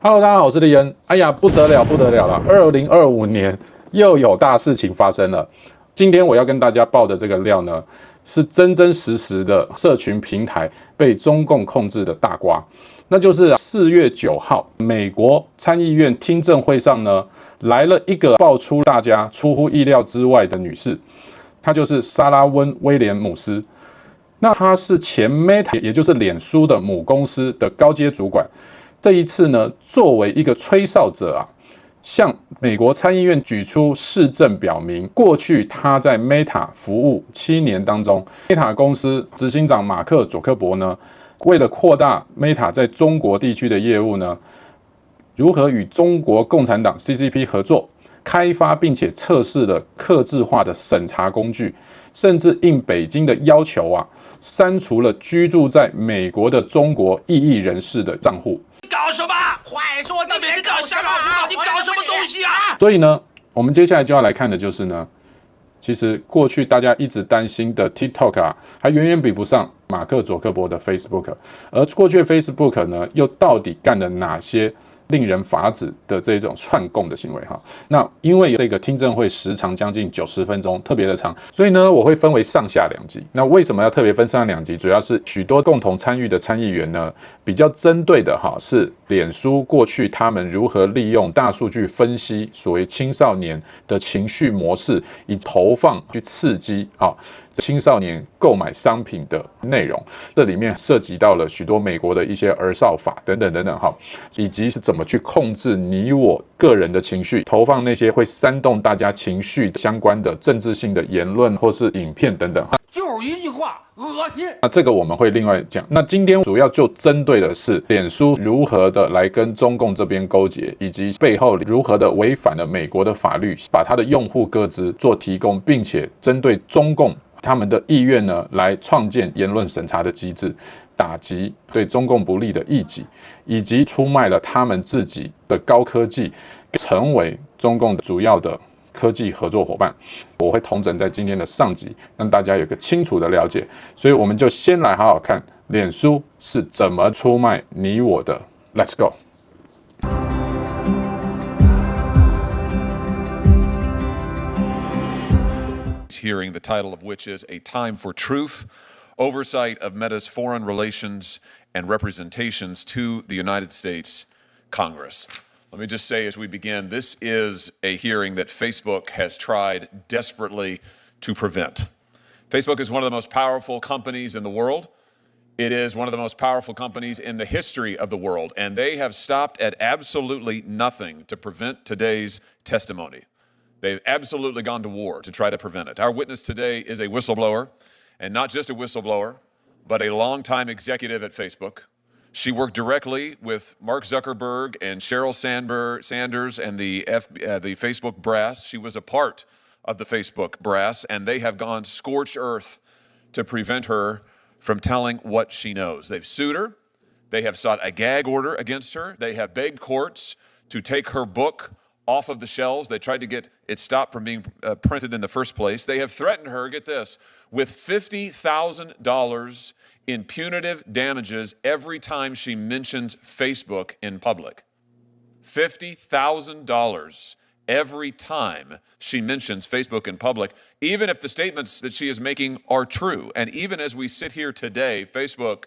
Hello， 大家好，我是立恩。哎呀，不得了，不得了了！2025年又有大事情发生了。今天我要跟大家报的这个料呢，是真真实实的社群平台被中共控制的大瓜。那就是4月9号，美国参议院听证会上呢，来了一个爆出大家出乎意料之外的女士，她就是莎拉温威廉姆斯。那她是前 Meta， 也就是脸书的母公司的高阶主管。这一次呢，作为一个吹哨者啊，向美国参议院举出事证，表明过去他在 Meta 服务7年当中 ，Meta 公司执行长马克·祖克伯呢，为了扩大 Meta 在中国地区的业务呢，如何与中国共产党 CCP 合作，开发并且测试了客制化的审查工具，甚至应北京的要求啊，删除了居住在美国的中国异议人士的账户。搞什么？快说，到底是搞什么？你搞什么东西啊？所以呢，我们接下来就要来看的就是呢，其实过去大家一直担心的 TikTok 啊，还远远比不上马克·佐克伯的 Facebook。而过去的 Facebook 呢，又到底干了哪些令人发指的这种串供的行为哈？那因为这个听证会时长将近90分钟，特别的长，所以呢，我会分为上下两集。那为什么要特别分上下两集？主要是许多共同参与的参议员呢，比较针对的哈是脸书过去他们如何利用大数据分析所谓青少年的情绪模式，以投放去刺激啊青少年购买商品的内容。这里面涉及到了许多美国的一些儿少法等等等等哈，以及是怎么去控制你我个人的情绪，投放那些会煽动大家情绪相关的政治性的言论或是影片等等。就是一句话，恶心。那这个我们会另外讲。那今天主要就针对的是脸书如何的来跟中共这边勾结，以及背后如何的违反了美国的法律，把他的用户个资做提供，并且针对中共他们的意愿呢，来创建言论审查的机制，打击对中共不利的异己，以及出卖了他们自己的高科技，成为中共的主要的科技合作伙伴。我会统整在今天的上集，让大家有个清楚的了解。所以我们就先来好好看脸书是怎么出卖你我的。Let's go。Hearing, the title of which is A Time for Truth, Oversight of Meta's Foreign Relations and Representations to the United States Congress. Let me just say as we begin, this is a hearing that Facebook has tried desperately to prevent. Facebook is one of the most powerful companies in the world. It is one of the most powerful companies in the history of the world, and they have stopped at absolutely nothing to prevent today's testimony. They've absolutely gone to war to try to prevent it. Our witness today is a whistleblower, and not just a whistleblower, but a longtime executive at Facebook. She worked directly with Mark Zuckerberg and Sheryl Sanders and the Facebook brass. She was a part of the Facebook brass, and they have gone scorched earth to prevent her from telling what she knows. They've sued her. They have sought a gag order against her. They have begged courts to take her book off of the shelves. They tried to get it stopped from being printed in the first place. They have threatened her, get this, with $50,000 in punitive damages every time she mentions Facebook in public. $50,000 every time she mentions Facebook in public, even if the statements that she is making are true. And even as we sit here today, Facebook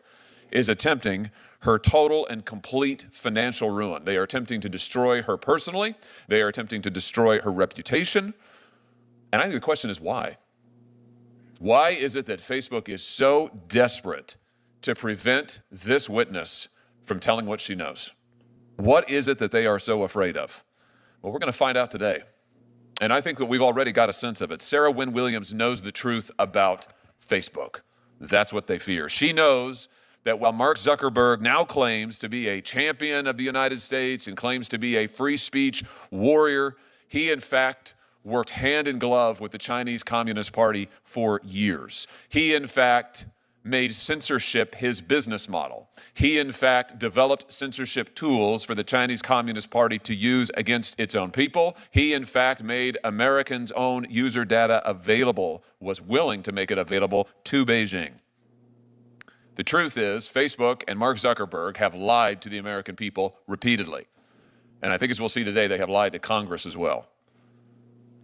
is attempting her total and complete financial ruin. They are attempting to destroy her personally. They are attempting to destroy her reputation. And I think the question is why? Why is it that Facebook is so desperate to prevent this witness from telling what she knows? What is it that they are so afraid of? Well, we're going to find out today. And I think that we've already got a sense of it. Sarah Wynn Williams knows the truth about Facebook. That's what they fear. She knows that while Mark Zuckerberg now claims to be a champion of the United States and claims to be a free speech warrior, he in fact worked hand in glove with the Chinese Communist Party for years. He in fact made censorship his business model. He in fact developed censorship tools for the Chinese Communist Party to use against its own people. He in fact made Americans' own user data available, was willing to make it available to Beijing. The truth is, Facebook and Mark Zuckerberg have lied to the American people repeatedly. And I think as we'll see today, they have lied to Congress as well.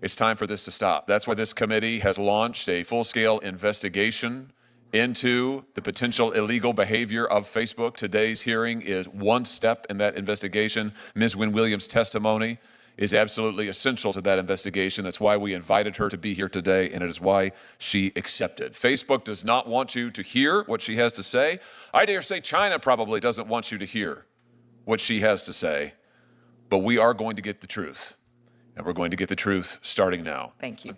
It's time for this to stop. That's why this committee has launched a full-scale investigation into the potential illegal behavior of Facebook. Today's hearing is one step in that investigation. Ms. Wynn Williams' testimony is absolutely essential to that investigation. That's why we invited her to be here today, and it is why she accepted. Facebook does not want you to hear what she has to say. I dare say China probably doesn't want you to hear what she has to say, but we are going to get the truth, and we're going to get the truth starting now. Thank you.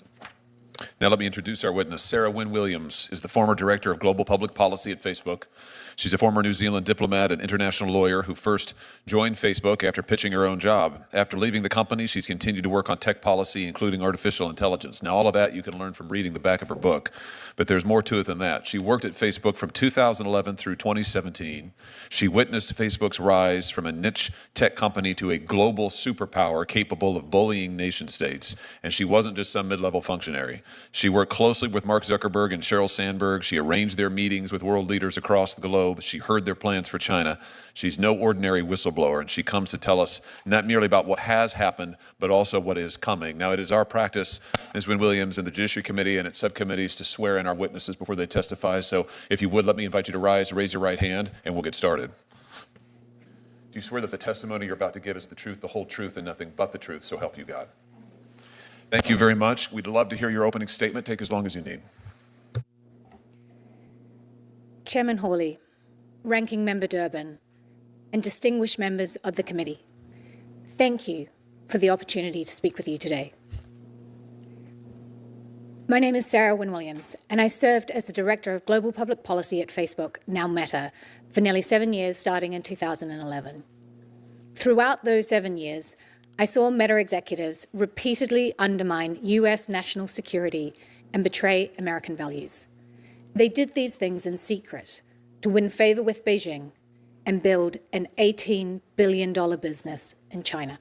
Now let me introduce our witness. Sarah Wynn Williams is the former director of global public policy at Facebook. She's a former New Zealand diplomat and international lawyer who first joined Facebook after pitching her own job. After leaving the company, she's continued to work on tech policy, including artificial intelligence. Now, all of that you can learn from reading the back of her book, but there's more to it than that. She worked at Facebook from 2011 through 2017. She witnessed Facebook's rise from a niche tech company to a global superpower capable of bullying nation states. And she wasn't just some mid-level functionary. She worked closely with Mark Zuckerberg and Sheryl Sandberg. She arranged their meetings with world leaders across the globe. She heard their plans for China. She's no ordinary whistleblower, and she comes to tell us not merely about what has happened, but also what is coming. Now, it is our practice, Ms. Wynn Williams, and the Judiciary Committee and its subcommittees to swear in our witnesses before they testify. So if you would, let me invite you to rise, raise your right hand, and we'll get started. Do you swear that the testimony you're about to give is the truth, the whole truth, and nothing but the truth, so help you God? Thank you very much. We'd love to hear your opening statement. Take as long as you need. Chairman Hawley, Ranking Member Durbin, and distinguished members of the committee, thank you for the opportunity to speak with you today. My name is Sarah Wynn Williams, and I served as the Director of Global Public Policy at Facebook, now Meta, for nearly 7 years, starting in 2011. Throughout those 7 years, I saw Meta executives repeatedly undermine US national security and betray American values. They did these things in secret to win favor with Beijing and build an $18 billion business in China.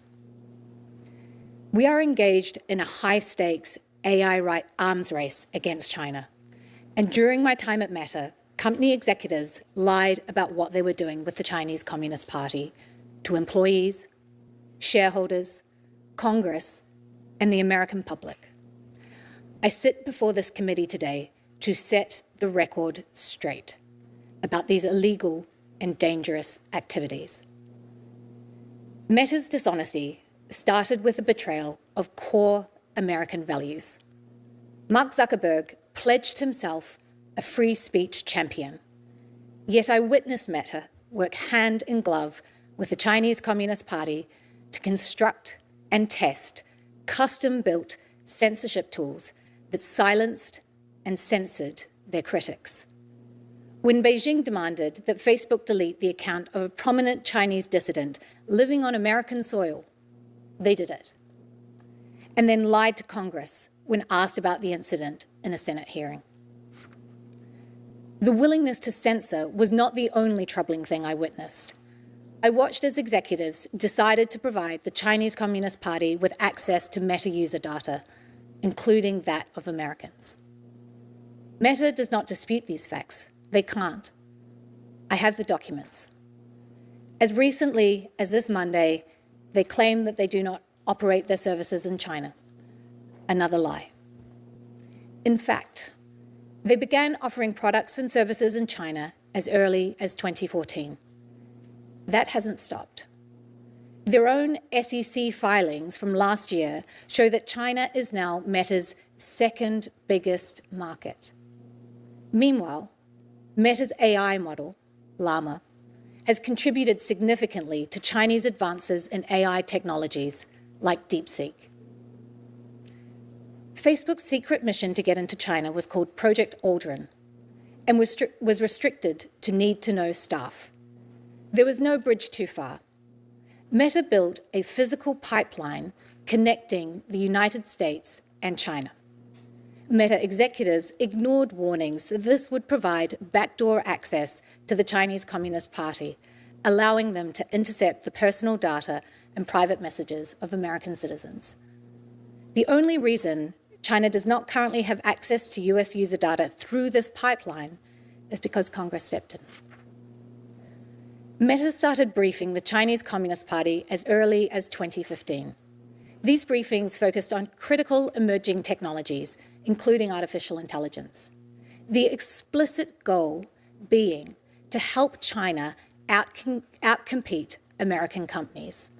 We are engaged in a high-stakes AI arms race against China. And during my time at Meta, company executives lied about what they were doing with the Chinese Communist Party to employees, shareholders, Congress, and the American public. I sit before this committee today to set the record straight about these illegal and dangerous activities. Meta's dishonesty started with the betrayal of core American values. Mark Zuckerberg pledged himself a free speech champion, yet I witnessed Meta work hand in glove with the Chinese Communist Party to construct and test custom-built censorship tools that silenced and censored their critics. When Beijing demanded that Facebook delete the account of a prominent Chinese dissident living on American soil, they did it, and then lied to Congress when asked about the incident in a Senate hearing. The willingness to censor was not the only troubling thing I witnessed. I watched as executives decided to provide the Chinese Communist Party with access to Meta user data, including that of Americans. Meta does not dispute these facts. They can't. I have the documents. As recently as this Monday, they claim that they do not operate their services in China. Another lie. In fact, they began offering products and services in China as early as 2014. That hasn't stopped. Their own SEC filings from last year show that China is now Meta's second biggest market. Meanwhile, Meta's AI model, Llama, has contributed significantly to Chinese advances in AI technologies like DeepSeek. Facebook's secret mission to get into China was called Project Aldrin and was restricted to need-to-know staff. There was no bridge too far. Meta built a physical pipeline connecting the United States and China. Meta executives ignored warnings that this would provide backdoor access to the Chinese Communist Party, allowing them to intercept the personal data and private messages of American citizens. The only reason China does not currently have access to US user data through this pipeline is because Congress stepped in. Meta started briefing the Chinese Communist Party as early as 2015. These briefings focused on critical emerging technologies, including artificial intelligence. The explicit goal being to help China outcompete American companies.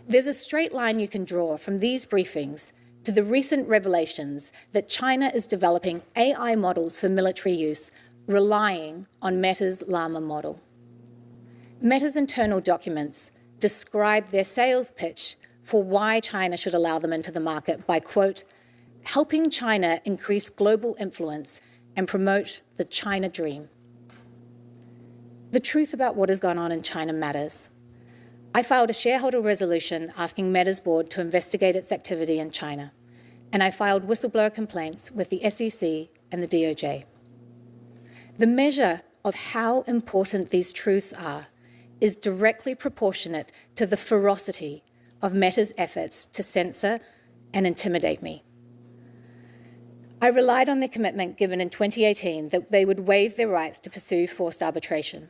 There's a straight line you can draw from these briefings to the recent revelations that China is developing AI models for military use, relying on Meta's Llama model. Meta's internal documents describe their sales pitch for why China should allow them into the market by, quote, helping China increase global influence and promote the China dream. The truth about what has gone on in China matters. I filed a shareholder resolution asking Meta's board to investigate its activity in China, and I filed whistleblower complaints with the SEC and the DOJ. The measure of how important these truths are is directly proportionate to the ferocity of Meta's efforts to censor and intimidate me. I relied on their commitment given in 2018 that they would waive their rights to pursue forced arbitration.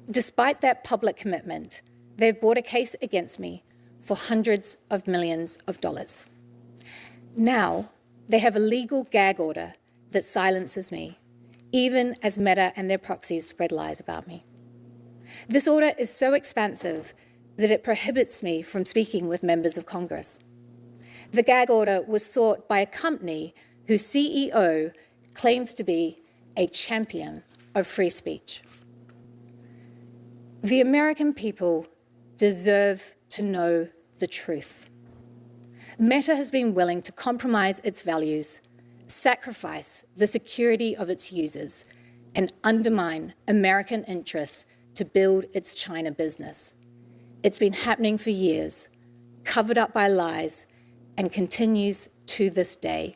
Despite that public commitment, they've brought a case against me for hundreds of millions of dollars. Now, they have a legal gag order that silences me, even as Meta and their proxies spread lies about me. This order is so expansive that it prohibits me from speaking with members of Congress. The gag order was sought by a company whose CEO claims to be a champion of free speech. The American people deserve to know the truth. Meta has been willing to compromise its values, sacrifice the security of its users, and undermine American interests to build its China business. It's been happening for years, covered up by lies, and continues to this day.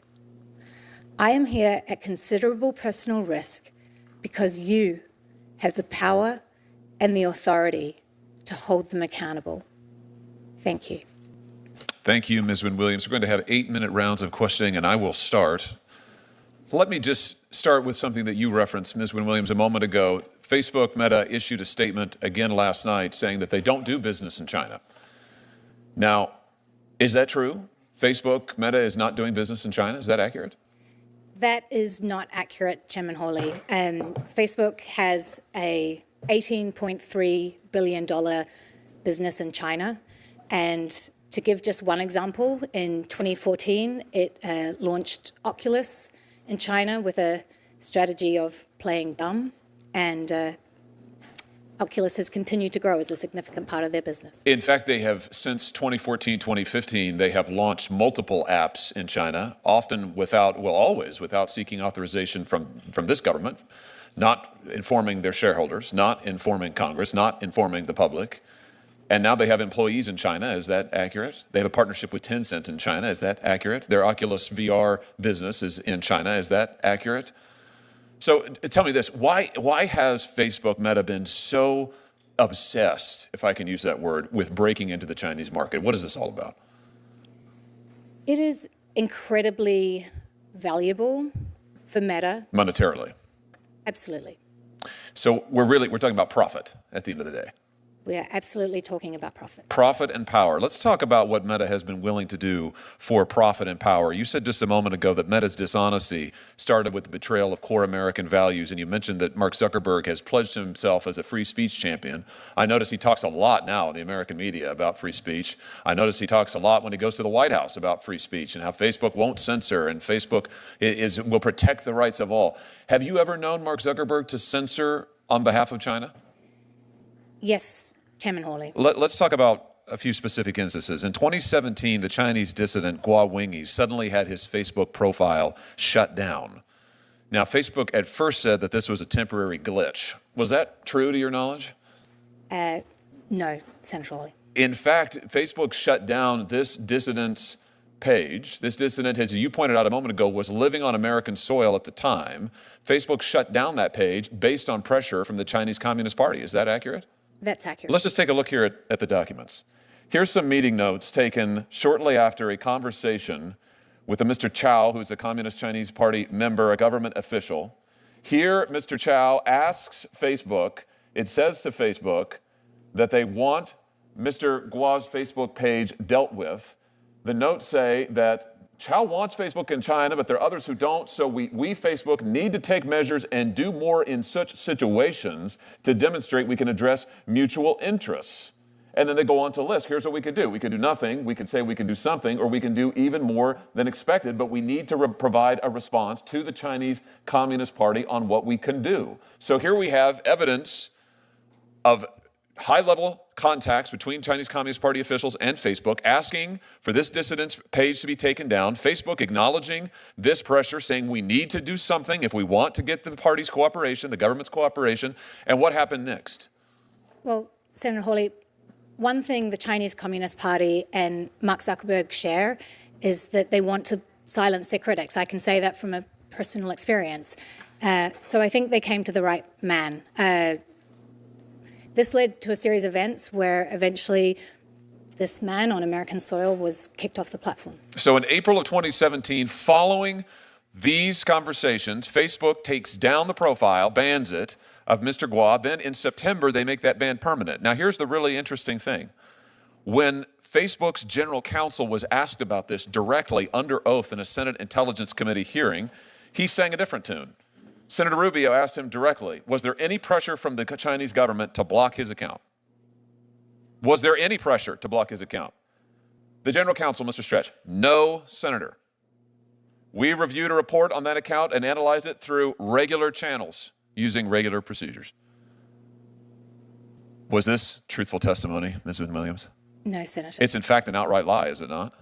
I am here at considerable personal risk because you have the power and the authority to hold them accountable. Thank you. Thank you, Ms. Wynn Williams. We're going to have 8-minute rounds of questioning, and I will start. Let me just start with something that you referenced, Ms. Wynn Williams, a moment ago. Facebook, Meta, issued a statement again last night saying that they don't do business in China. Now, is that true? Facebook, Meta is not doing business in China? Is that accurate? That is not accurate, Chairman Hawley. Facebook has a $18.3 billion business in China. And to give just one example, in 2014, it launched Oculus in China with a strategy of playing dumb. And Oculus has continued to grow as a significant part of their business. In fact, they have, since 2014, 2015, they have launched multiple apps in China, often always without seeking authorization from this government, not informing their shareholders, not informing Congress, not informing the public. And now they have employees in China. Is that accurate? They have a partnership with Tencent in China. Is that accurate? Their Oculus VR business is in China. Is that accurate? So tell me this, why has Facebook Meta been so obsessed, if I can use that word, with breaking into the Chinese market? What is this all about? It is incredibly valuable for Meta. Monetarily? Absolutely. So we're talking about profit at the end of the day. We are absolutely talking about profit. Profit and power. Let's talk about what Meta has been willing to do for profit and power. You said just a moment ago that Meta's dishonesty started with the betrayal of core American values, and you mentioned that Mark Zuckerberg has pledged himself as a free speech champion. I notice he talks a lot now in the American media about free speech. I notice he talks a lot when he goes to the White House about free speech and how Facebook won't censor and Facebook will protect the rights of all. Have you ever known Mark Zuckerberg to censor on behalf of China? Yes, Chairman Hawley. Let's talk about a few specific instances. In 2017, the Chinese dissident Guo Wengyi suddenly had his Facebook profile shut down. Now, Facebook at first said that this was a temporary glitch. Was that true to your knowledge? No, Senator Hawley. In fact, Facebook shut down this dissident's page. This dissident, as you pointed out a moment ago, was living on American soil at the time. Facebook shut down that page based on pressure from the Chinese Communist Party. Is that accurate? That's accurate. Let's just take a look here at the documents. Here's some meeting notes taken shortly after a conversation with a Mr. Chow, who's a Communist Chinese Party member, a government official. Here, Mr. Chow asks Facebook, it says to Facebook, that they want Mr. Guo's Facebook page dealt with. The notes say that Chow wants Facebook in China, but there are others who don't, so we Facebook, need to take measures and do more in such situations to demonstrate we can address mutual interests. And then they go on to list, here's what we could do. We could do nothing, we could say we can do something, or we can do even more than expected, but we need to provide a response to the Chinese Communist Party on what we can do. So here we have evidence of high-level contacts between Chinese Communist Party officials and Facebook asking for this dissident's page to be taken down. Facebook acknowledging this pressure, saying we need to do something if we want to get the party's cooperation, the government's cooperation. And what happened next? Well, Senator Hawley, one thing the Chinese Communist Party and Mark Zuckerberg share is that they want to silence their critics. I can say that from a personal experience. So I think they came to the right man. This led to a series of events where eventually this man on American soil was kicked off the platform. So in April of 2017, following these conversations, Facebook takes down the profile, bans it, of Mr. Guo. Then in September, they make that ban permanent. Now, here's the really interesting thing. When Facebook's general counsel was asked about this directly under oath in a Senate Intelligence Committee hearing, he sang a different tune. Senator Rubio asked him directly, was there any pressure from the Chinese government to block his account? Was there any pressure to block his account? The general counsel, Mr. Stretch, no, Senator. We reviewed a report on that account and analyzed it through regular channels using regular procedures. Was this truthful testimony, Ms. Wynn Williams? No, Senator. It's in fact an outright lie, is it not?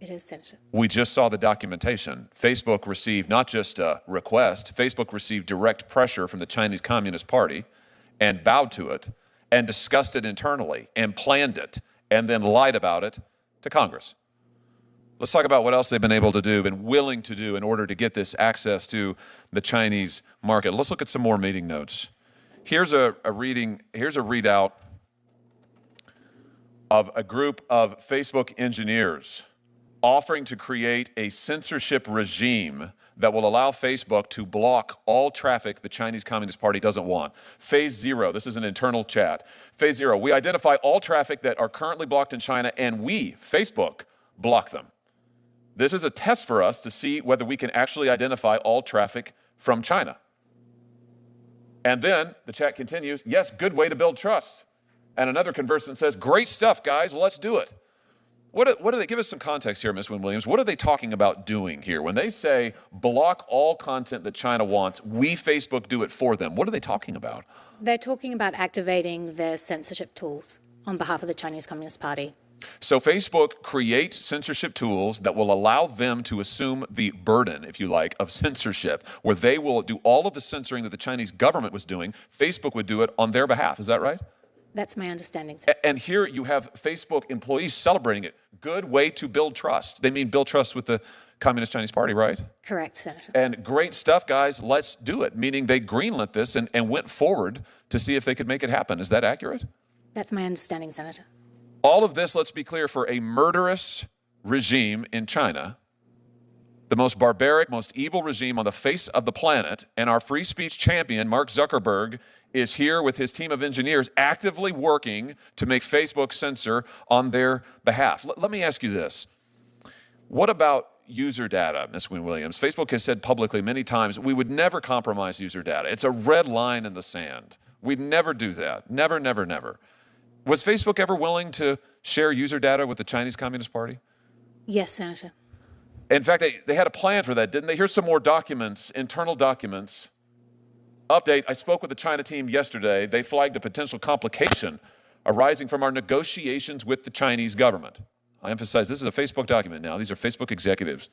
It is, Senator. We just saw the documentation. Facebook received not just a request, Facebook received direct pressure from the Chinese Communist Party and bowed to it and discussed it internally and planned it and then lied about it to Congress. Let's talk about what else they've been able to do, been willing to do in order to get this access to the Chinese market. Let's look at some more meeting notes. Here's a readout of a group of Facebook engineers offering to create a censorship regime that will allow Facebook to block all traffic the Chinese Communist Party doesn't want. Phase 0, this is an internal chat. Phase 0, we identify all traffic that are currently blocked in China and we, Facebook, block them. This is a test for us to see whether we can actually identify all traffic from China. And then the chat continues, yes, good way to build trust. And another conversant says, great stuff, guys, let's do it. What do they, give us some context here, Ms. Wynn Williams. What are they talking about doing here? When they say block all content that China wants, we, Facebook, do it for them. What are they talking about? They're talking about activating their censorship tools on behalf of the Chinese Communist Party. So Facebook creates censorship tools that will allow them to assume the burden, if you like, of censorship, where they will do all of the censoring that the Chinese government was doing. Facebook would do it on their behalf. Is that right? That's my understanding, sir. And here you have Facebook employees celebrating it. Good way to build trust. They mean build trust with the Communist Chinese Party, right? Correct, Senator. And great stuff, guys, let's do it. Meaning they greenlit this and went forward to see if they could make it happen. Is that accurate? That's my understanding, Senator. All of this, let's be clear, for a murderous regime in China, the most barbaric, most evil regime on the face of the planet, and our free speech champion, Mark Zuckerberg, is here with his team of engineers actively working to make Facebook censor on their behalf. Let me ask you this. What about user data, Ms. Wynn Williams? Facebook has said publicly many times, we would never compromise user data. It's a red line in the sand. We'd never do that. Never, never, never. Was Facebook ever willing to share user data with the Chinese Communist Party? Yes, Senator. In fact, they had a plan for that, didn't they? Here's some more documents, internal documents. Update, I spoke with the China team yesterday. They flagged a potential complication arising from our negotiations with the Chinese government. I emphasize this is a Facebook document now. These are Facebook executives.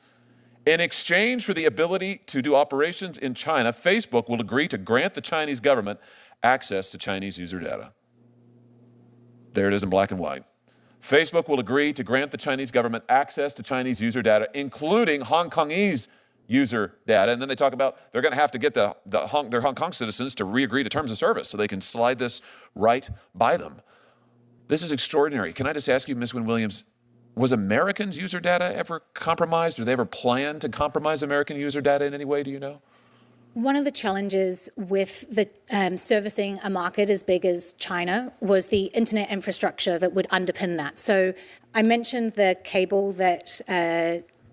In exchange for the ability to do operations in China, Facebook will agree to grant the Chinese government access to Chinese user data. There it is in black and white. Facebook will agree to grant the Chinese government access to Chinese user data, including Hong Kongese user data. And then they talk about they're going to have to get their Hong Kong citizens to re-agree to terms of service so they can slide this right by them. This is extraordinary. Can I just ask you, Ms. Wynn Williams, was Americans' user data ever compromised? Or they ever planned to compromise American user data in any way? Do you know? One of the challenges with the servicing a market as big as China was the internet infrastructure that would underpin that. So I mentioned the cable that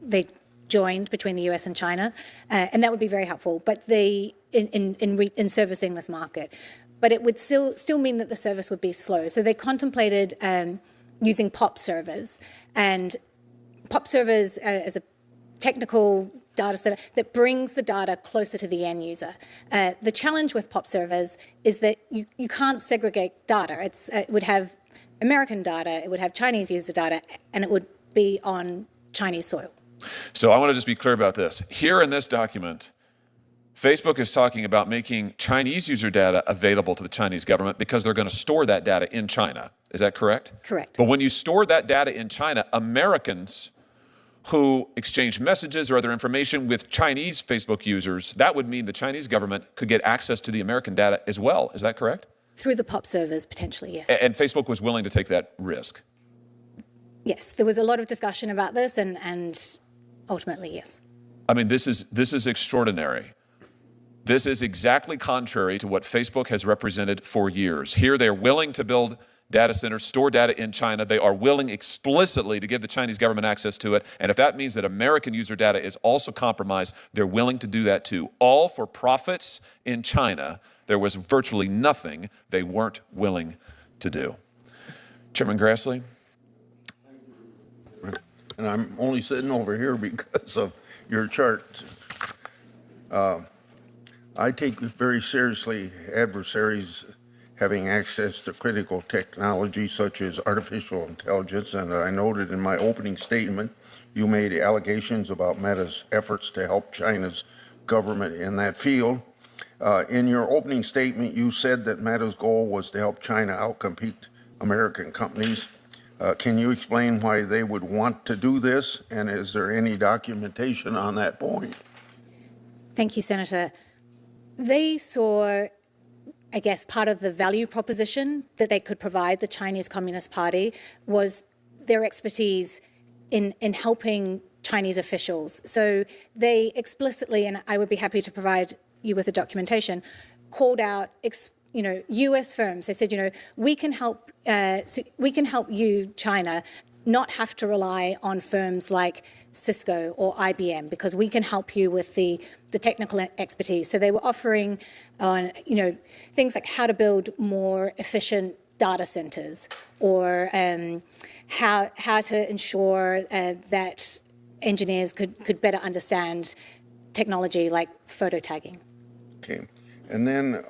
they joined between the US and China, and that would be very helpful. But in servicing this market, but it would still mean that the service would be slow. So they contemplated using POP servers, and POP servers as a technical data center that brings the data closer to the end user. The challenge with POP servers is that you can't segregate data. It would have American data, it would have Chinese user data, and it would be on Chinese soil. So I want to just be clear about this. Here in this document, Facebook is talking about making Chinese user data available to the Chinese government because they're going to store that data in China. Is that correct? Correct. But when you store that data in China, Americans who exchange messages or other information with Chinese Facebook users, that would mean the Chinese government could get access to the American data as well. Is that correct? Through the POP servers, potentially, yes. And Facebook was willing to take that risk? Yes, there was a lot of discussion about this, and ultimately, yes. I mean, this is extraordinary. This is exactly contrary to what Facebook has represented for years. Here, they're willing to build data centers, store data in China. They are willing explicitly to give the Chinese government access to it. And if that means that American user data is also compromised, they're willing to do that too. All for profits in China. There was virtually nothing they weren't willing to do. Chairman Grassley? And I'm only sitting over here because of your chart. I take very seriously adversaries having access to critical technology such as artificial intelligence, and I noted in my opening statement you made allegations about Meta's efforts to help China's government in that field. In your opening statement, you said that Meta's goal was to help China outcompete American companies. Can you explain why they would want to do this, and is there any documentation on that point? Thank you, Senator. They saw, I guess, part of the value proposition that they could provide the Chinese Communist Party was their expertise in helping Chinese officials. So they explicitly, and I would be happy to provide you with the documentation, called out U.S. firms. They said, we can help you, China, not have to rely on firms like Cisco or IBM because we can help you with the technical expertise. So they were offering on, things like how to build more efficient data centers or how to ensure that engineers could better understand technology like photo tagging. Okay. And then,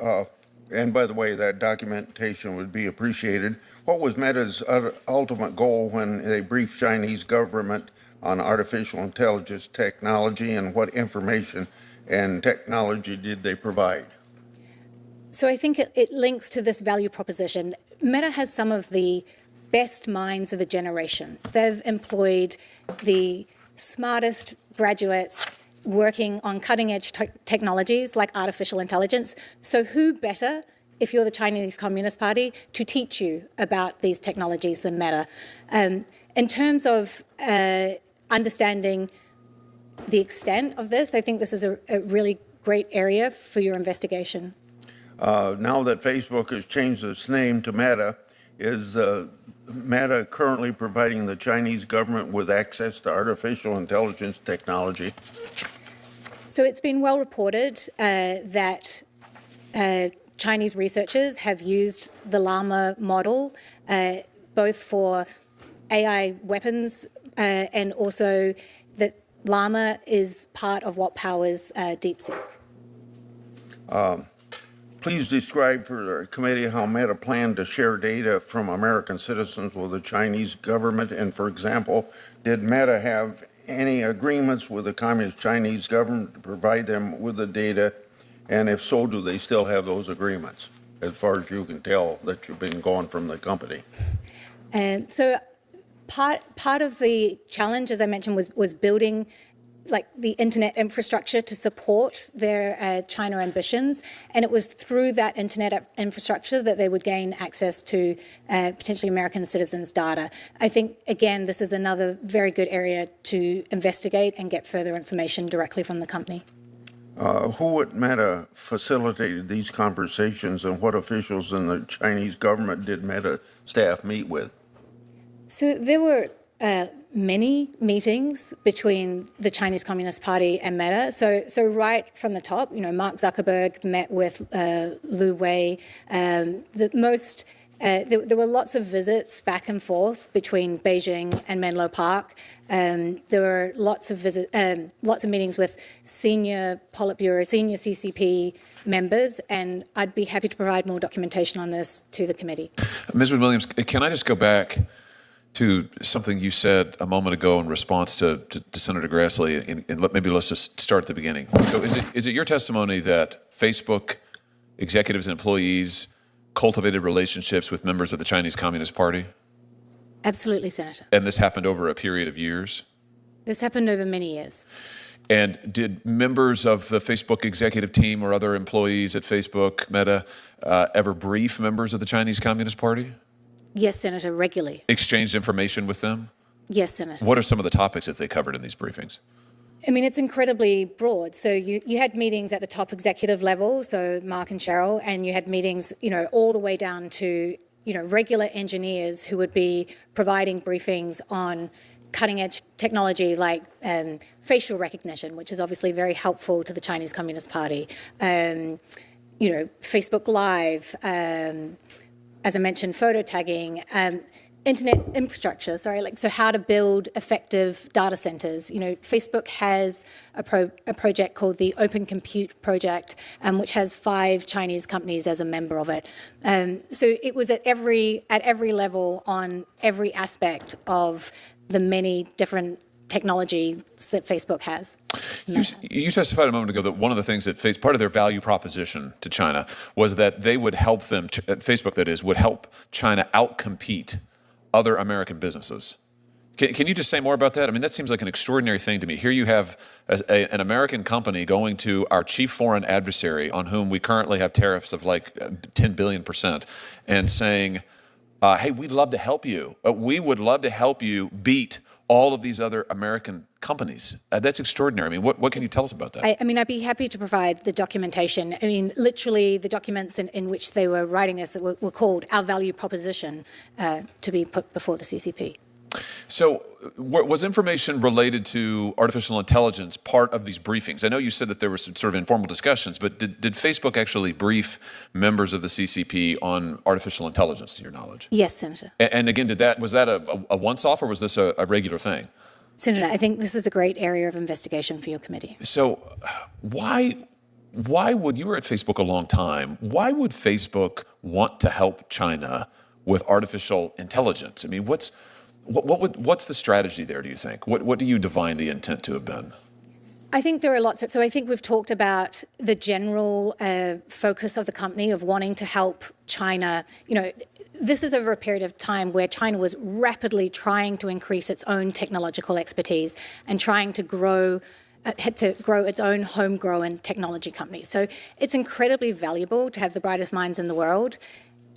and by the way, that documentation would be appreciated. What was Meta's ultimate goal when they briefed Chinese government on artificial intelligence technology, and what information and technology did they provide? So I think it links to this value proposition. Meta has some of the best minds of a generation. They've employed the smartest graduates working on cutting-edge technologies like artificial intelligence. So who better, if you're the Chinese Communist Party, to teach you about these technologies than Meta? In terms of understanding the extent of this, I think this is a really great area for your investigation. Now that Facebook has changed its name to Meta, is Meta currently providing the Chinese government with access to artificial intelligence technology? So it's been well reported that Chinese researchers have used the Llama model both for AI weapons and also that Llama is part of what powers DeepSeek. Please describe for the committee how Meta planned to share data from American citizens with the Chinese government. And for example, did Meta have any agreements with the Communist Chinese government to provide them with the data? And if so, do they still have those agreements, as far as you can tell that you've been gone from the company? So part of the challenge, as I mentioned, was building like the internet infrastructure to support their China ambitions. And it was through that internet infrastructure that they would gain access to potentially American citizens' data. I think, again, this is another very good area to investigate and get further information directly from the company. Who at Meta facilitated these conversations, and what officials in the Chinese government did Meta staff meet with? So there were many meetings between the Chinese Communist Party and Meta. So right from the top, Mark Zuckerberg met with Lu Wei. There were lots of visits back and forth between Beijing and Menlo Park. There were lots of meetings with senior Politburo, senior CCP members, and I'd be happy to provide more documentation on this to the committee. Ms. Wynn Williams, can I just go back to something you said a moment ago in response to Senator Grassley, and let's just start at the beginning. So is it your testimony that Facebook executives and employees cultivated relationships with members of the Chinese Communist Party? Absolutely, Senator. And this happened over a period of years? This happened over many years. And did members of the Facebook executive team or other employees at Facebook, Meta, ever brief members of the Chinese Communist Party? Yes, Senator, regularly. Exchanged information with them? Yes, Senator. What are some of the topics that they covered in these briefings? I mean, it's incredibly broad. So you had meetings at the top executive level, so Mark and Sheryl, and you had meetings, all the way down to, regular engineers who would be providing briefings on cutting-edge technology like facial recognition, which is obviously very helpful to the Chinese Communist Party. Facebook Live, as I mentioned, photo tagging, internet infrastructure, so how to build effective data centers. Facebook has a project called the Open Compute Project, which has 5 Chinese companies as a member of it. So it was at every level on every aspect of the many different technology that Facebook has. You testified a moment ago that one of the things that part of their value proposition to China was that they would help them, Facebook that is, would help China outcompete other American businesses. Can you just say more about that? I mean, that seems like an extraordinary thing to me. Here you have an American company going to our chief foreign adversary, on whom we currently have tariffs of like 10 billion%, and saying, hey, we'd love to help you. We would love to help you beat all of these other American companies. That's extraordinary. I mean, what can you tell us about that? I'd be happy to provide the documentation. I mean, literally the documents in which they were writing this were called our value proposition to be put before the CCP. So was information related to artificial intelligence part of these briefings? I know you said that there were some sort of informal discussions, but did Facebook actually brief members of the CCP on artificial intelligence, to your knowledge? Yes, Senator. And again, was that a once-off, or was this a regular thing? Senator, I think this is a great area of investigation for your committee. So why would, you were at Facebook a long time, why would Facebook want to help China with artificial intelligence? I mean, what's the strategy there, do you think? What do you divine the intent to have been? I think there are lots of, so I think we've talked about the general focus of the company of wanting to help China. This is over a period of time where China was rapidly trying to increase its own technological expertise and trying to grow its own homegrown technology company. So it's incredibly valuable to have the brightest minds in the world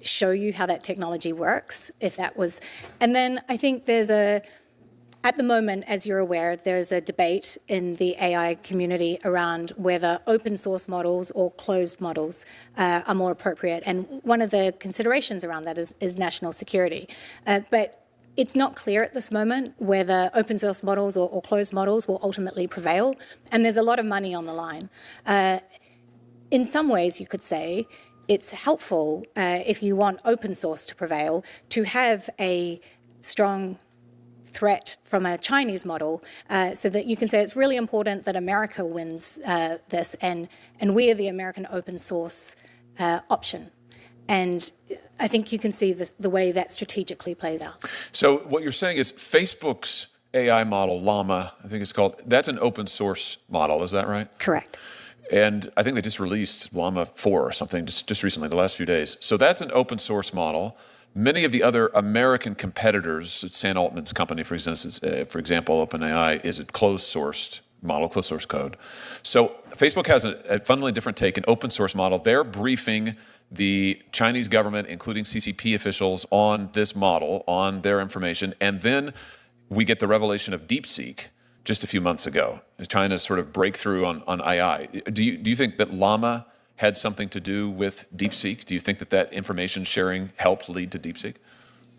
show you how that technology works, and then I think at the moment, as you're aware, there's a debate in the AI community around whether open source models or closed models are more appropriate. And one of the considerations around that is national security. But it's not clear at this moment whether open source models or closed models will ultimately prevail. And there's a lot of money on the line. In some ways, you could say, it's helpful, if you want open source to prevail, to have a strong threat from a Chinese model, so that you can say it's really important that America wins this, and we are the American open source option. And I think you can see the way that strategically plays out. So what you're saying is Facebook's AI model, Llama, I think it's called, that's an open source model, is that right? Correct. And I think they just released Llama 4 or something just recently, the last few days. So that's an open source model. Many of the other American competitors, Sam Altman's company, for example, OpenAI, is a closed source model, closed source code. So Facebook has a fundamentally different take, an open source model. They're briefing the Chinese government, including CCP officials, on this model, on their information. And then we get the revelation of DeepSeek just a few months ago, China's sort of breakthrough on AI. Do you think that Llama had something to do with DeepSeek? Do you think that information sharing helped lead to DeepSeek?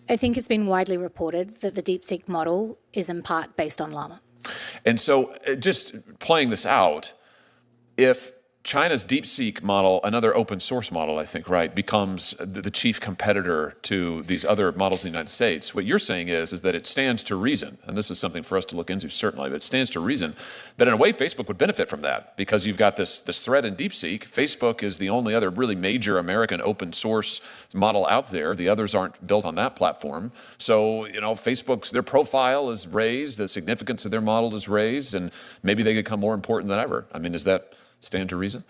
I think it's been widely reported that the DeepSeek model is in part based on Llama. And so just playing this out, if China's DeepSeek model, another open source model, I think, right, becomes the chief competitor to these other models in the United States, what you're saying is that it stands to reason, and this is something for us to look into certainly, but it stands to reason that in a way Facebook would benefit from that because you've got this threat in DeepSeek. Facebook is the only other really major American open source model out there. The others aren't built on that platform. So, Facebook's, their profile is raised, the significance of their model is raised, and maybe they become more important than ever. I mean, is that stand to reason?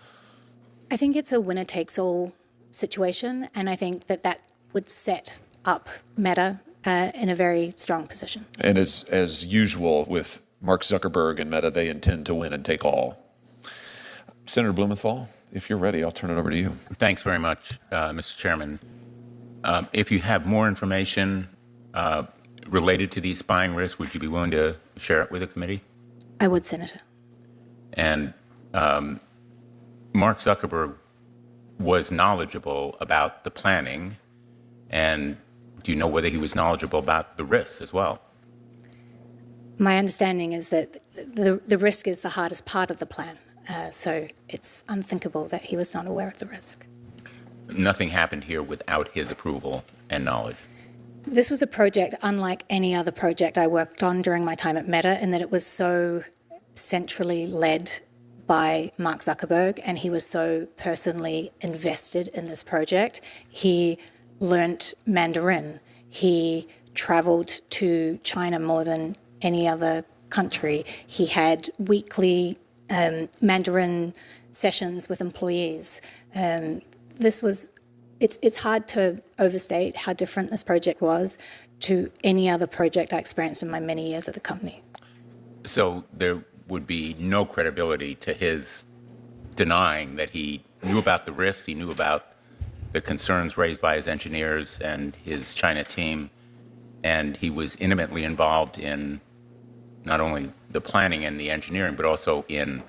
I think it's a winner-takes-all situation, and I think that would set up Meta in a very strong position. And as usual with Mark Zuckerberg and Meta, they intend to win and take all. Senator Blumenthal, if you're ready, I'll turn it over to you. Thanks very much, Mr. Chairman. If you have more information related to these spying risks, would you be willing to share it with the committee? I would, Senator. And Mark Zuckerberg was knowledgeable about the planning, and do you know whether he was knowledgeable about the risks as well? My understanding is that the risk is the hardest part of the plan, so it's unthinkable that he was not aware of the risk. Nothing happened here without his approval and knowledge. This was a project unlike any other project I worked on during my time at Meta in that it was so centrally led by Mark Zuckerberg, and he was so personally invested in this project. He learnt Mandarin. He traveled to China more than any other country. He had weekly Mandarin sessions with employees. It's hard to overstate how different this project was to any other project I experienced in my many years at the company. So there would be no credibility to his denying that he knew about the risks, he knew about the concerns raised by his engineers and his China team, and he was intimately involved in not only the planning and the engineering, but also in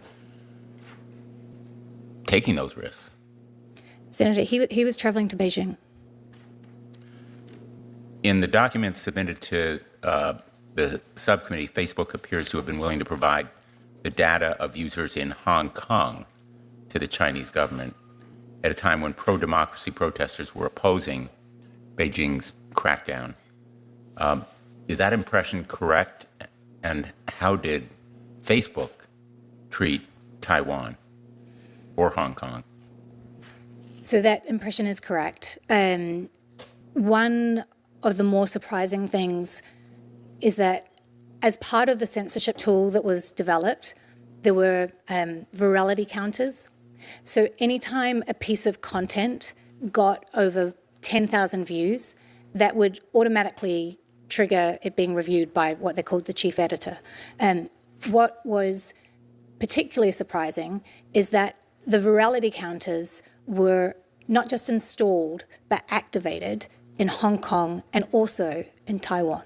taking those risks. Senator, he was traveling to Beijing. In the documents submitted to the subcommittee, Facebook appears to have been willing to provide the data of users in Hong Kong to the Chinese government at a time when pro-democracy protesters were opposing Beijing's crackdown. Is that impression correct? And how did Facebook treat Taiwan or Hong Kong? So that impression is correct. One of the more surprising things is that as part of the censorship tool that was developed, there were virality counters. So anytime a piece of content got over 10,000 views, that would automatically trigger it being reviewed by what they called the chief editor. What was particularly surprising is that the virality counters were not just installed, but activated in Hong Kong and also in Taiwan.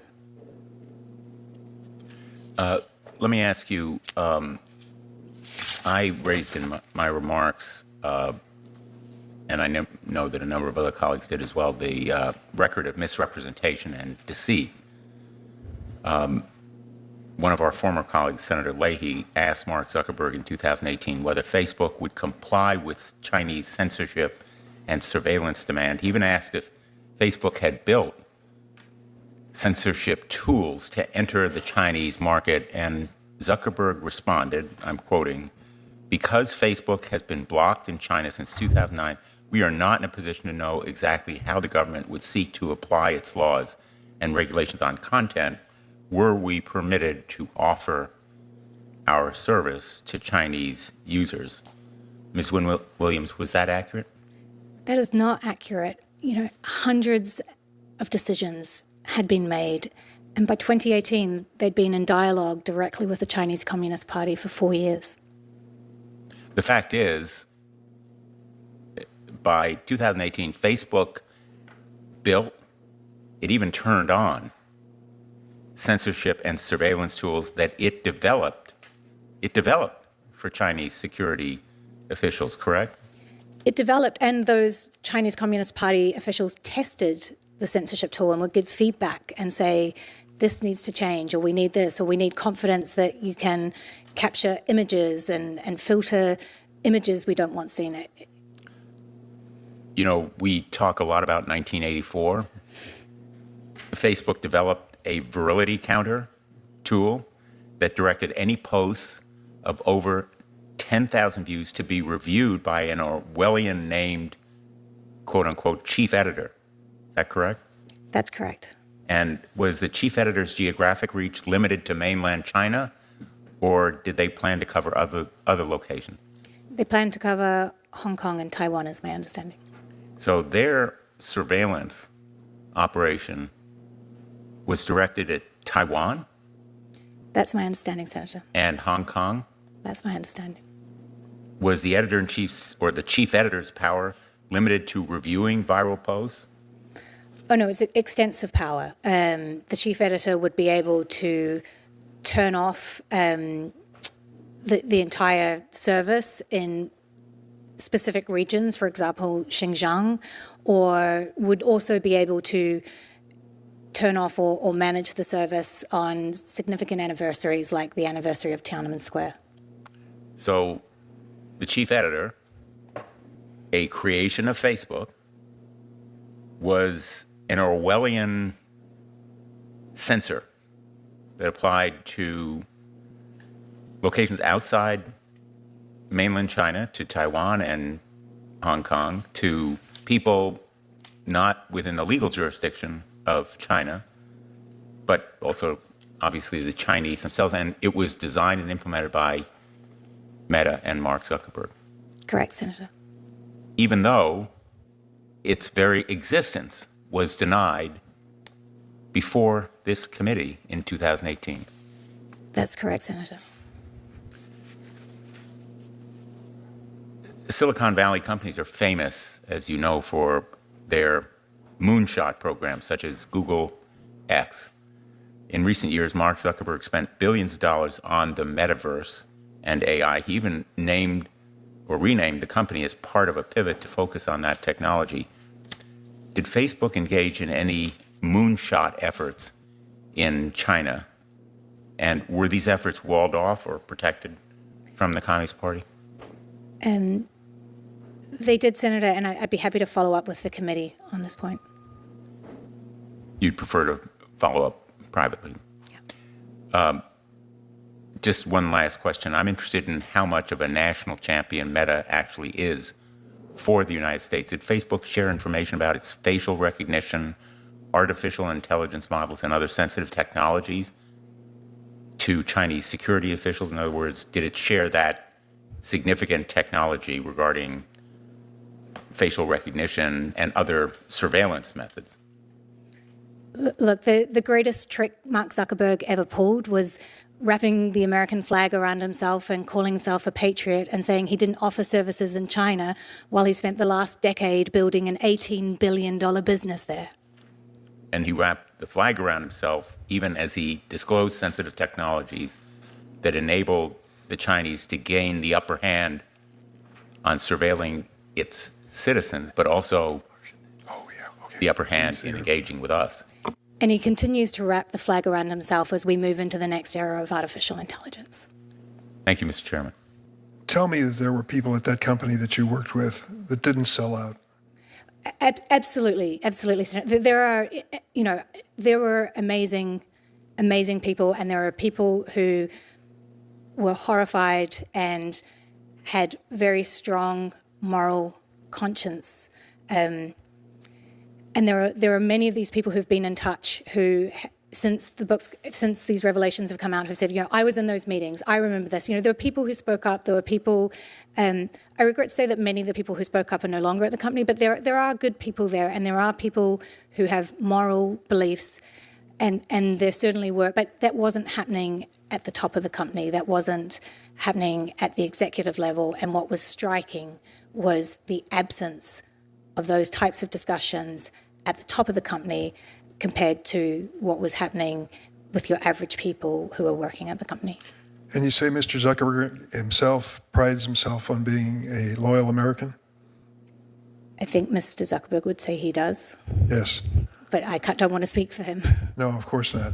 Let me ask you, I raised in my remarks, and I know that a number of other colleagues did as well, the record of misrepresentation and deceit. One of our former colleagues, Senator Leahy, asked Mark Zuckerberg in 2018 whether Facebook would comply with Chinese censorship and surveillance demand. He even asked if Facebook had built censorship tools to enter the Chinese market, and Zuckerberg responded, I'm quoting, "Because Facebook has been blocked in China since 2009, we are not in a position to know exactly how the government would seek to apply its laws and regulations on content were we permitted to offer our service to Chinese users." Ms. Wynn Williams, was that accurate? That is not accurate. Hundreds of decisions had been made, and by 2018, they'd been in dialogue directly with the Chinese Communist Party for 4 years. The fact is, by 2018, Facebook built, it even turned on censorship and surveillance tools that it developed for Chinese security officials, correct? It developed, and those Chinese Communist Party officials tested the censorship tool and would give feedback and say, this needs to change, or we need this, or we need confidence that you can capture images and filter images we don't want seen. You know, we talk a lot about 1984. Facebook developed a virility counter tool that directed any posts of over 10,000 views to be reviewed by an Orwellian-named, quote-unquote, chief editor. Is that correct? That's correct. And was the chief editor's geographic reach limited to mainland China, or did they plan to cover other locations? They plan to cover Hong Kong and Taiwan, is my understanding. So their surveillance operation was directed at Taiwan? That's my understanding, Senator. And Hong Kong? That's my understanding. Was the editor-in-chief's or the chief editor's power limited to reviewing viral posts? Oh, no, it's extensive power. The chief editor would be able to turn off the entire service in specific regions, for example, Xinjiang, or would also be able to turn off or manage the service on significant anniversaries like the anniversary of Tiananmen Square. So the chief editor, a creation of Facebook, was an Orwellian censor that applied to locations outside mainland China, to Taiwan and Hong Kong, to people not within the legal jurisdiction of China, but also obviously the Chinese themselves. And it was designed and implemented by Meta and Mark Zuckerberg. Correct, Senator. Even though its very existence was denied before this committee in 2018. That's correct, Senator. Silicon Valley companies are famous, as you know, for their moonshot programs, such as Google X. In recent years, Mark Zuckerberg spent billions of dollars on the metaverse and AI. He even named or renamed the company as part of a pivot to focus on that technology. Did Facebook engage in any moonshot efforts in China? And were these efforts walled off or protected from the Communist Party? They did, Senator, and I'd be happy to follow up with the committee on this point. You'd prefer to follow up privately? Yeah. Just one last question. I'm interested in how much of a national champion Meta actually is for the United States. Did Facebook share information about its facial recognition, artificial intelligence models, and other sensitive technologies to Chinese security officials? In other words, did it share that significant technology regarding facial recognition and other surveillance methods? Look, the greatest trick Mark Zuckerberg ever pulled was wrapping the American flag around himself and calling himself a patriot and saying he didn't offer services in China while he spent the last decade building an $18 billion business there. And he wrapped the flag around himself even as he disclosed sensitive technologies that enabled the Chinese to gain the upper hand on surveilling its citizens, but also the upper hand in engaging with us. And he continues to wrap the flag around himself as we move into the next era of artificial intelligence. Thank you, Mr. Chairman. Tell me that there were people at that company that you worked with that didn't sell out. Absolutely, absolutely. There were amazing people, and there are people who were horrified and had very strong moral conscience. And there are many of these people who've been in touch who, since these revelations have come out, who said, I was in those meetings. I remember this. There were people who spoke up. There were people. I regret to say that many of the people who spoke up are no longer at the company, but there are good people there, and there are people who have moral beliefs, and there certainly were. But that wasn't happening at the top of the company. That wasn't happening at the executive level. And what was striking was the absence of those types of discussions at the top of the company compared to what was happening with your average people who are working at the company. And you say Mr. Zuckerberg himself prides himself on being a loyal American? I think Mr. Zuckerberg would say he does. Yes. But I don't want to speak for him. No, of course not.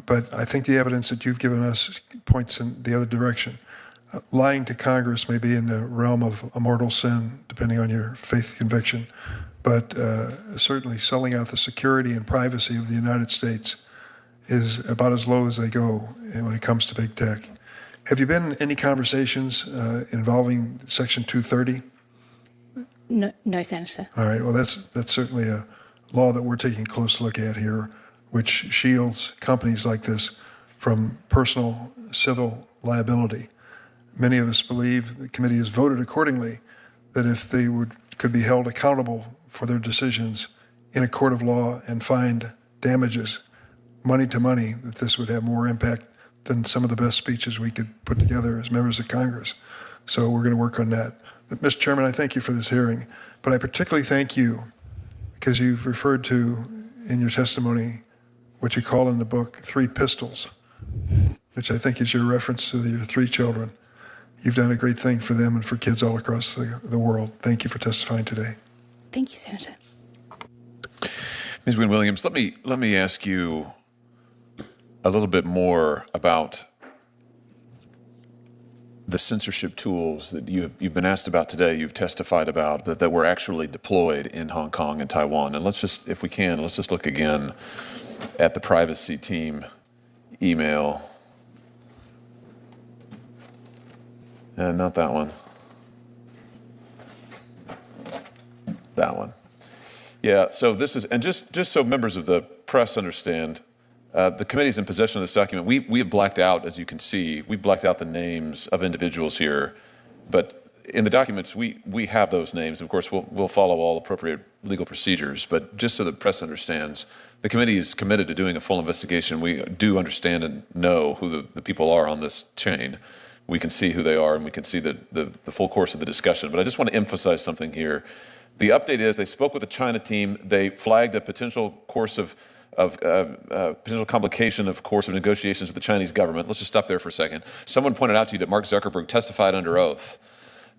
But I think the evidence that you've given us points in the other direction. Lying to Congress may be in the realm of a mortal sin, depending on your faith conviction, but certainly selling out the security and privacy of the United States is about as low as they go when it comes to big tech. Have you been in any conversations involving Section 230? No, Senator. All right, well, that's certainly a law that we're taking a close look at here, which shields companies like this from personal civil liability. Many of us believe the committee has voted accordingly that if they could be held accountable for their decisions in a court of law and find damages, money to money, that this would have more impact than some of the best speeches we could put together as members of Congress. So we're going to work on that. But, Mr. Chairman, I thank you for this hearing, but I particularly thank you because you've referred to in your testimony what you call in the book 3 pistols, which I think is your reference to your 3 children. You've done a great thing for them and for kids all across the world. Thank you for testifying today. Thank you, Senator. Ms. Wynn Williams, let me ask you a little bit more about the censorship tools that you've been asked about today, you've testified about, that were actually deployed in Hong Kong and Taiwan. And let's just, if we can, let's just look again at the privacy team email. Not that one. That one. Yeah, so this is, and just so members of the press understand, the committee's in possession of this document. We have blacked out, as you can see, we blacked out the names of individuals here, but in the documents, we have those names. Of course, we'll follow all appropriate legal procedures, but just so the press understands, the committee is committed to doing a full investigation. We do understand and know who the people are on this chain. We can see who they are, and we can see the full course of the discussion. But I just want to emphasize something here. The update is they spoke with the China team. They flagged a potential course of potential complication of course of negotiations with the Chinese government. Let's just stop there for a second. Someone pointed out to you that Mark Zuckerberg testified under oath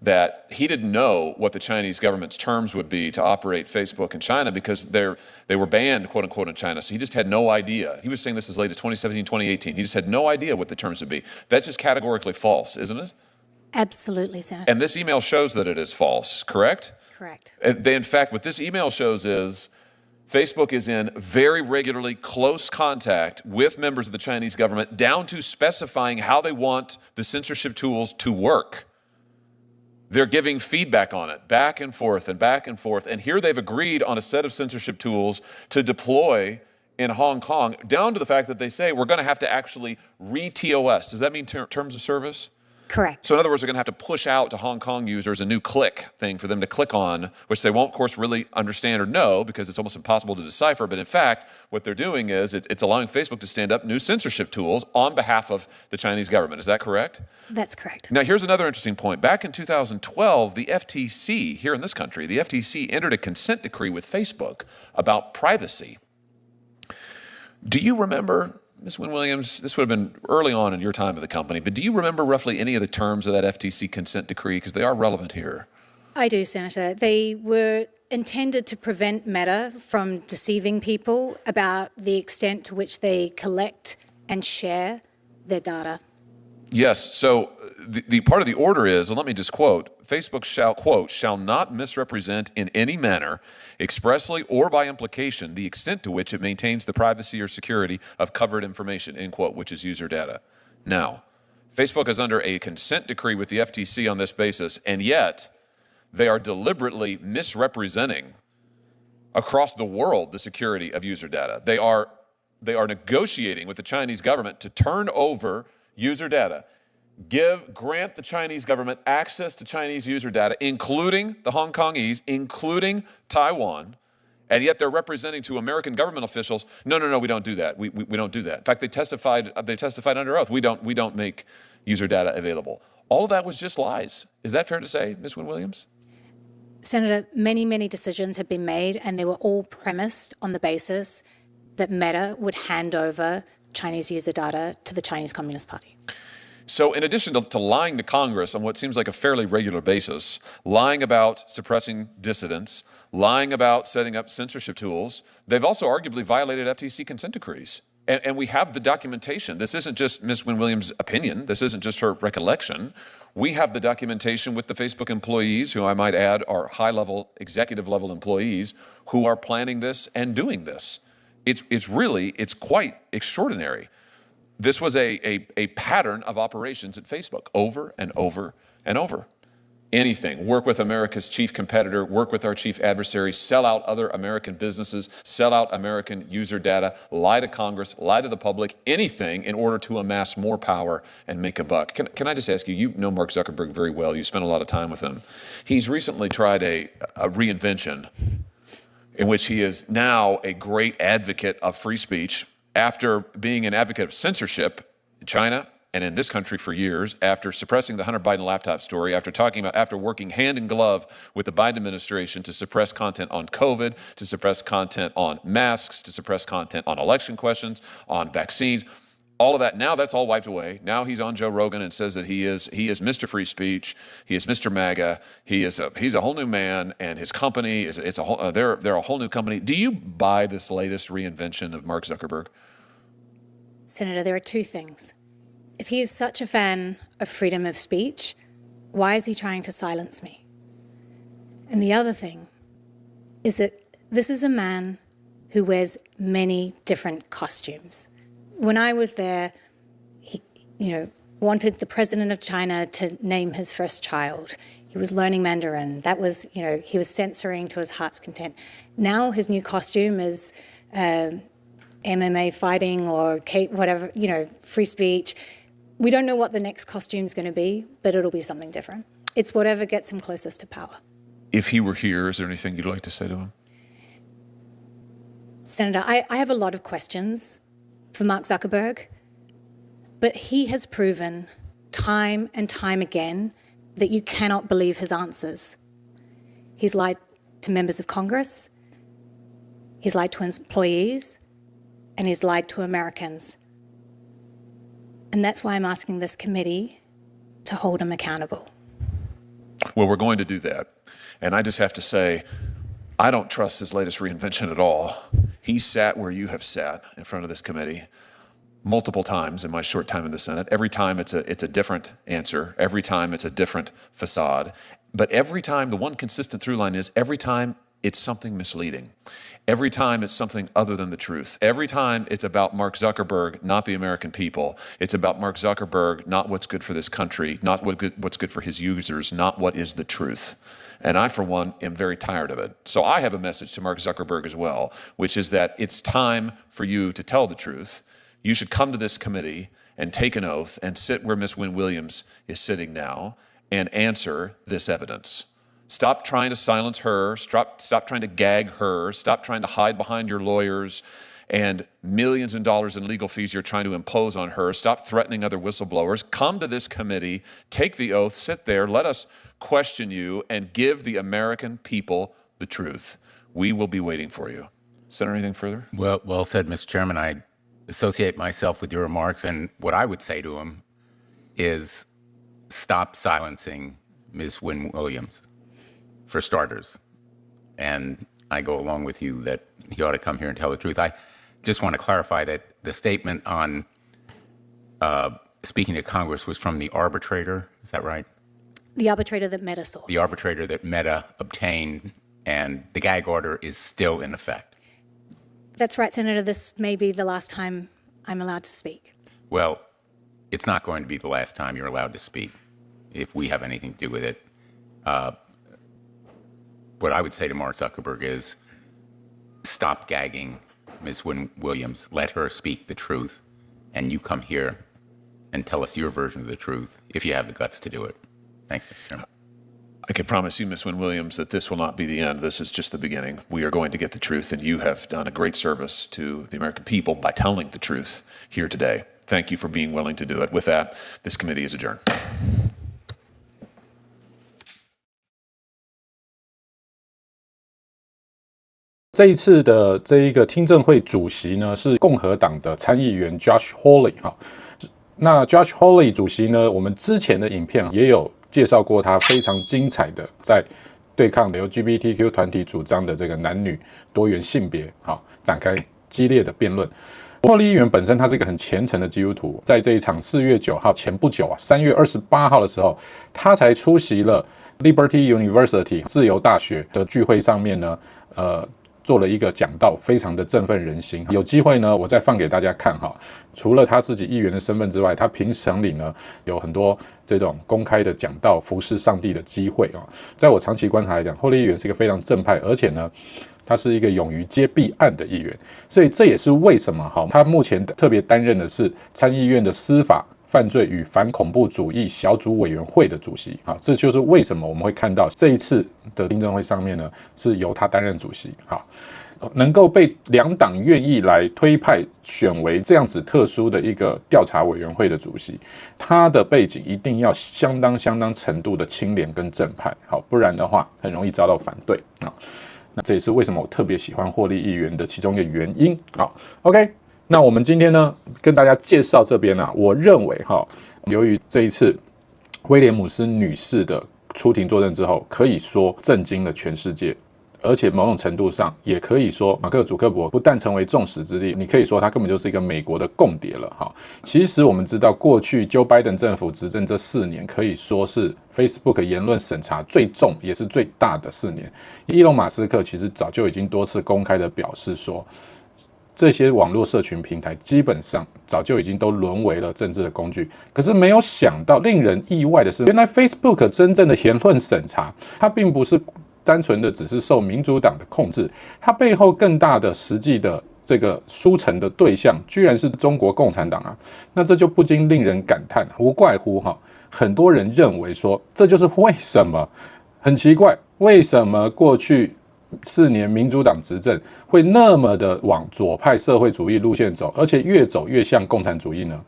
that he didn't know what the Chinese government's terms would be to operate Facebook in China because they were banned, quote unquote, in China. So he just had no idea. He was saying this as late as 2017, 2018. He just had no idea what the terms would be. That's just categorically false, isn't it? Absolutely, Senator. And this email shows that it is false, correct? Correct. In fact, what this email shows is Facebook is in very regularly close contact with members of the Chinese government, down to specifying how they want the censorship tools to work. They're giving feedback on it, back and forth and back and forth. And here they've agreed on a set of censorship tools to deploy in Hong Kong, down to the fact that they say we're going to have to actually re-TOS. Does that mean terms of service? Correct. So in other words, they're going to have to push out to Hong Kong users a new click thing for them to click on, which they won't, of course, really understand or know because it's almost impossible to decipher. But in fact, what they're doing is it's allowing Facebook to stand up new censorship tools on behalf of the Chinese government. Is that correct? That's correct. Now, here's another interesting point. Back in 2012, the FTC here in this country, the FTC entered a consent decree with Facebook about privacy. Do you remember, Ms. Wynn Williams, this would have been early on in your time at the company, but do you remember roughly any of the terms of that FTC consent decree? Because they are relevant here. I do, Senator. They were intended to prevent Meta from deceiving people about the extent to which they collect and share their data. Yes, so the part of the order is, and let me just quote, Facebook shall, quote, shall not misrepresent in any manner, expressly or by implication, the extent to which it maintains the privacy or security of covered information, end quote, which is user data. Now, Facebook is under a consent decree with the FTC on this basis, and yet they are deliberately misrepresenting across the world the security of user data. They are negotiating with the Chinese government to turn over user data, grant the Chinese government access to Chinese user data, including the Hong Kongese, including Taiwan, and yet they're representing to American government officials, no, we don't do that. We don't do that. In fact, they testified under oath. We don't make user data available. All of that was just lies. Is that fair to say, Ms. Wynn Williams? Senator, many decisions have been made, and they were all premised on the basis that Meta would hand over Chinese user data to the Chinese Communist Party. So in addition to lying to Congress on what seems like a fairly regular basis, lying about suppressing dissidents, lying about setting up censorship tools, they've also arguably violated FTC consent decrees. And we have the documentation. This isn't just Ms. Wynn Williams' opinion. This isn't just her recollection. We have the documentation with the Facebook employees, who I might add are high-level, executive-level employees, who are planning this and doing this. It's quite extraordinary. This was a pattern of operations at Facebook over and over and over. Anything, work with America's chief competitor, work with our chief adversary, sell out other American businesses, sell out American user data, lie to Congress, lie to the public, anything in order to amass more power and make a buck. Can I just ask you, you know Mark Zuckerberg very well, you spent a lot of time with him. He's recently tried a reinvention in which he is now a great advocate of free speech after being an advocate of censorship in China and in this country for years, after suppressing the Hunter Biden laptop story, after working hand in glove with the Biden administration to suppress content on COVID, to suppress content on masks, to suppress content on election questions, on vaccines, all of that. Now that's all wiped away. Now he's on Joe Rogan and says that he is Mr. Free Speech, he is Mr. MAGA, he's a whole new man, and his company they're a whole new company. Do you buy this latest reinvention of Mark Zuckerberg? Senator, there are two things. If he is such a fan of freedom of speech, why is he trying to silence me? And the other thing is that this is a man who wears many different costumes. When I was there, he, wanted the president of China to name his first child. He was learning Mandarin. That was, he was censoring to his heart's content. Now his new costume is MMA fighting or whatever, free speech. We don't know what the next costume's going to be, but it'll be something different. It's whatever gets him closest to power. If he were here, is there anything you'd like to say to him? Senator, I have a lot of questions for Mark Zuckerberg, but he has proven time and time again that you cannot believe his answers. He's lied to members of Congress, he's lied to his employees, and he's lied to Americans. And that's why I'm asking this committee to hold him accountable. Well, we're going to do that. And I just have to say, I don't trust his latest reinvention at all. He sat where you have sat in front of this committee multiple times in my short time in the Senate. Every time it's a different answer. Every time it's a different facade. But every time, the one consistent through line is every time it's something misleading. Every time it's something other than the truth. Every time it's about Mark Zuckerberg, not the American people. It's about Mark Zuckerberg, not what's good for this country, not what's good for his users, not what is the truth. And I, for one, am very tired of it. So I have a message to Mark Zuckerberg as well, which is that it's time for you to tell the truth. You should come to this committee and take an oath and sit where Ms. Wynn Williams is sitting now and answer this evidence. Stop trying to silence her, stop trying to gag her, stop trying to hide behind your lawyers and millions of dollars in legal fees you're trying to impose on her. Stop threatening other whistleblowers. Come to this committee, take the oath, sit there, let us question you, and give the American people the truth. We will be waiting for you. Senator, anything further? Well said, Mr. Chairman. I associate myself with your remarks, and what I would say to him is stop silencing Ms. Wynn Williams, for starters. And I go along with you that he ought to come here and tell the truth. I just want to clarify that the statement on speaking to Congress was from the arbitrator. Is that right? The arbitrator that Meta saw. The arbitrator that Meta obtained, and the gag order is still in effect. That's right, Senator. This may be the last time I'm allowed to speak. Well, it's not going to be the last time you're allowed to speak if we have anything to do with it. What I would say to Mark Zuckerberg is stop gagging Ms. Wynn Williams. Let her speak the truth, and you come here and tell us your version of the truth if you have the guts to do it. Thanks, Mr. Chairman. I can promise you, Ms. Wynn Williams, that this will not be the end. This is just the beginning. We are going to get the truth, and you have done a great service to the American people by telling the truth here today. Thank you for being willing to do it. With that, this committee is adjourned. 这一次的这一个听证会主席呢是共和党的参议员 Josh Hawley 哈。那 Josh Hawley 主席呢，我们之前的影片也有介绍过他非常精彩的在对抗 LGBTQ 团体主张的这个男女多元性别，好展开激烈的辩论。霍利议员本身他是一个很虔诚的基督徒，在这一场4月9号前不久啊，3月28号的时候，他才出席了 Liberty University 自由大学的聚会上面呢，做了一个讲道，非常的振奋人心。有机会呢，我再放给大家看哈。除了他自己议员的身份之外，他平常里呢有很多这种公开的讲道、服侍上帝的机会啊。在我长期观察来讲，霍利议员是一个非常正派，而且呢，他是一个勇于接弊案的议员，所以这也是为什么哈，他目前特别担任的是参议院的司法、犯罪与反恐怖主义小组委员会的主席啊，这就是为什么我们会看到这一次的听证会上面呢，是由他担任主席。好，能够被两党愿意来推派选为这样子特殊的一个调查委员会的主席，他的背景一定要相当程度的清廉跟正派，好，不然的话很容易遭到反对啊。那这也是为什么我特别喜欢霍利议员的其中一个原因。好 ，OK。那我们今天呢，跟大家介绍这边啊，我认为哈，由于这一次威廉姆斯女士的出庭作证之后，可以说震惊了全世界，而且某种程度上也可以说，马克·祖克伯不但成为众矢之的，你可以说他根本就是一个美国的共谍了哈。其实我们知道，过去 Joe Biden 政府执政这4年，可以说是 Facebook 言论审查最重也是最大的4年。伊隆·马斯克其实早就已经多次公开的表示说，这些网络社群平台基本上早就已经都沦为了政治的工具。可是没有想到，令人意外的是，原来 Facebook 真正的言论审查，它并不是单纯的只是受民主党的控制，它背后更大的实际的这个输成的对象，居然是中国共产党啊！那这就不禁令人感叹，无怪乎哈，很多人认为说，这就是为什么很奇怪，为什么过去4年民主党执政会那么的往左派社会主义路线走，而且越走越像共产主义呢？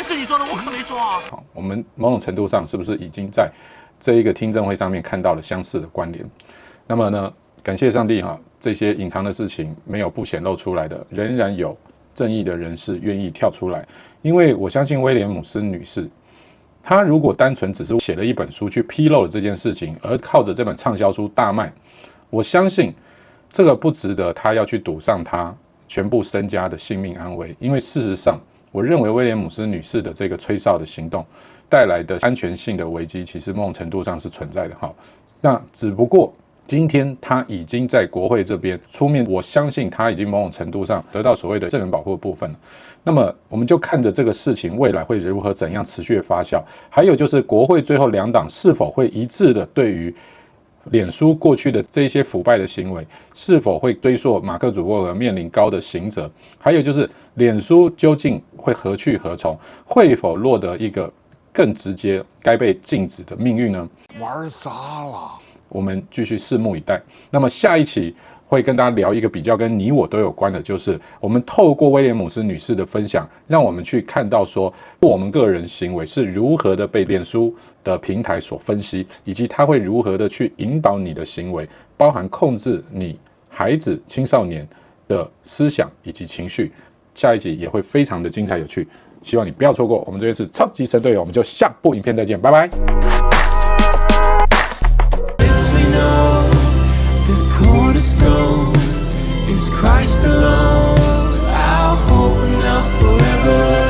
是你说的，我可没说啊。好，我们某种程度上是不是已经在这一个听证会上面看到了相似的关联？那么呢，感谢上帝哈，这些隐藏的事情没有不显露出来的，仍然有正义的人士愿意跳出来。因为我相信威廉姆斯女士，她如果单纯只是写了一本书去披露了这件事情，而靠着这本畅销书大卖，我相信这个不值得他要去赌上他全部身家的性命安危，因为事实上，我认为威廉姆斯女士的这个吹哨的行动带来的安全性的危机，其实某种程度上是存在的。好，那只不过今天他已经在国会这边出面，我相信他已经某种程度上得到所谓的证人保护的部分了。那么我们就看着这个事情未来会如何怎样持续的发酵，还有就是国会最后2党是否会一致的对于脸书过去的这些腐败的行为，是否会追溯马克·祖克伯面临高的刑责？还有就是脸书究竟会何去何从？会否落得一个更直接该被禁止的命运呢？玩砸了，我们继续拭目以待。那么下一期会跟大家聊一个比较跟你我都有关的，就是我们透过威廉姆斯女士的分享，让我们去看到说我们个人行为是如何的被脸书的平台所分析，以及它会如何的去引导你的行为，包含控制你孩子、青少年的思想以及情绪。下一集也会非常的精彩有趣，希望你不要错过。我们这边是超级神队友，我们就下部影片再见，拜拜。Cornerstone is Christ alone, our hope now forever.